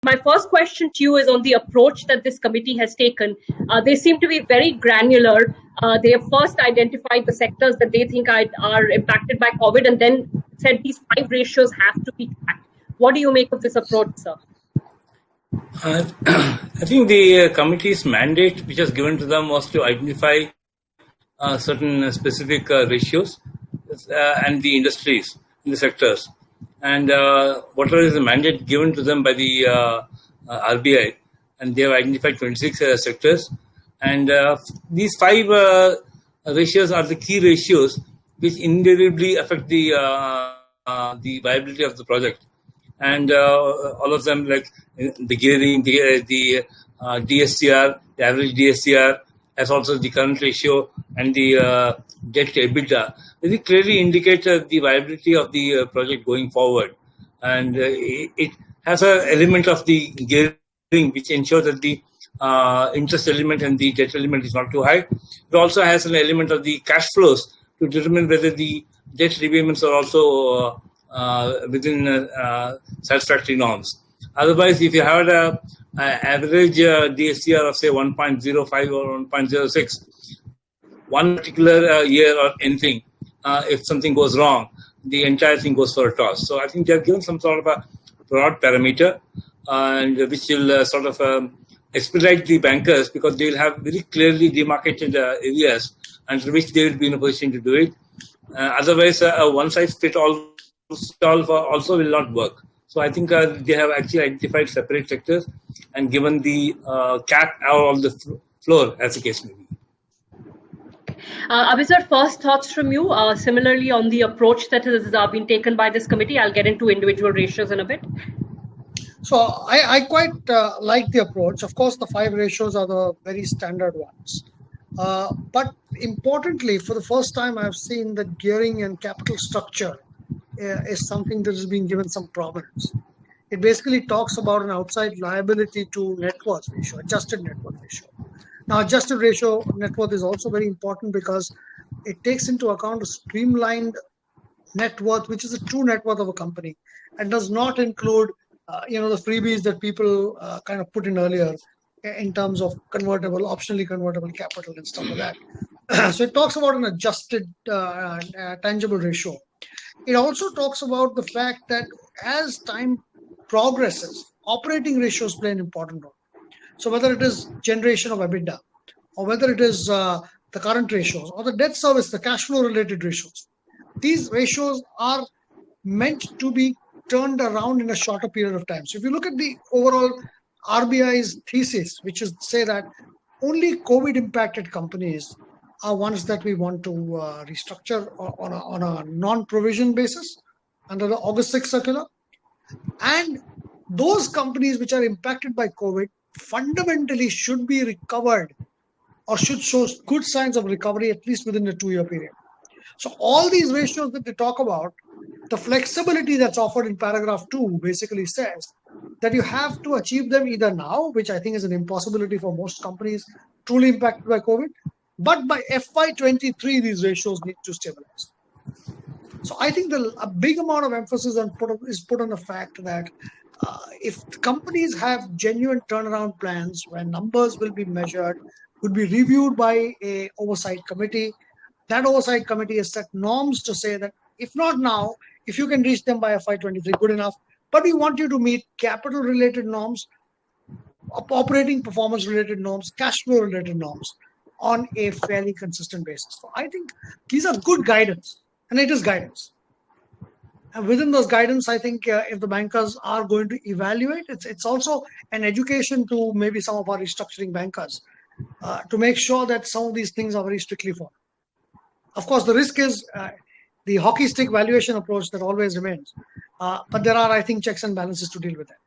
My first question to you is on the approach that this committee has taken. They seem to be very granular. They have first identified the sectors that they think are impacted by COVID and then said these 5 ratios have to be tracked. What do you make of this approach, sir? I think the committee's mandate, which was given to them, was to identify certain specific ratios and the industries in the sectors. And whatever is the mandate given to them by the RBI, and they have identified 26 sectors. And these 5 ratios are the key ratios which invariably affect the viability of the project. And all of them, like the gearing, the DSCR, the average DSCR, as also the current ratio and the debt to EBITDA, very clearly indicate the viability of the project going forward. And it has an element of the gearing, which ensures that the interest element and the debt element is not too high. It also has an element of the cash flows to determine whether the debt repayments are also within satisfactory norms. Otherwise, if you have an average DSCR of say 1.05 or 1.06, one particular year or anything, if something goes wrong, the entire thing goes for a toss. So I think they have given some sort of a broad parameter, and which will sort of expedite the bankers, because they will have very clearly demarcated areas under which they will be in a position to do it. Otherwise, a one-size-fits-all also will not work. So I think they have actually identified separate sectors and given the cap or the floor, as the case may be. Abizer, first thoughts from you, similarly on the approach that has been taken by this committee. I'll get into individual ratios in a bit. So I quite like the approach. Of course, the 5 ratios are the very standard ones. But importantly, for the first time, I've seen that gearing and capital structure is something that is being given some prominence. It basically talks about an outside liability to net worth ratio, adjusted net worth ratio. Now, adjusted ratio net worth is also very important because it takes into account a streamlined net worth, which is a true net worth of a company, and does not include the freebies that people kind of put in earlier in terms of optionally convertible capital and stuff like that. So it talks about an adjusted tangible ratio. It also talks about the fact that as time progresses, operating ratios play an important role. So whether it is generation of EBITDA, or whether it is the current ratios, or the debt service, the cash flow related ratios, these ratios are meant to be turned around in a shorter period of time. So if you look at the overall RBI's thesis, which is say that only COVID impacted companies are ones that we want to restructure on a non-provision basis under the August 6th circular. And those companies which are impacted by COVID fundamentally should be recovered or should show good signs of recovery at least within a 2-year period. So all these ratios that they talk about, the flexibility that's offered in paragraph 2 basically says that you have to achieve them either now, which I think is an impossibility for most companies truly impacted by COVID, but by FY23, these ratios need to stabilize. So I think a big amount of emphasis is put on the fact that if companies have genuine turnaround plans where numbers will be measured, would be reviewed by a oversight committee, that oversight committee has set norms to say that if not now, if you can reach them by FY23, good enough. But we want you to meet capital related norms, operating performance related norms, cash flow related norms on a fairly consistent basis. So I think these are good guidance, and it is guidance. And within those guidance, I think if the bankers are going to evaluate, it's also an education to maybe some of our restructuring bankers to make sure that some of these things are very strictly followed. Of course, the risk is the hockey stick valuation approach that always remains. But there are, I think, checks and balances to deal with that.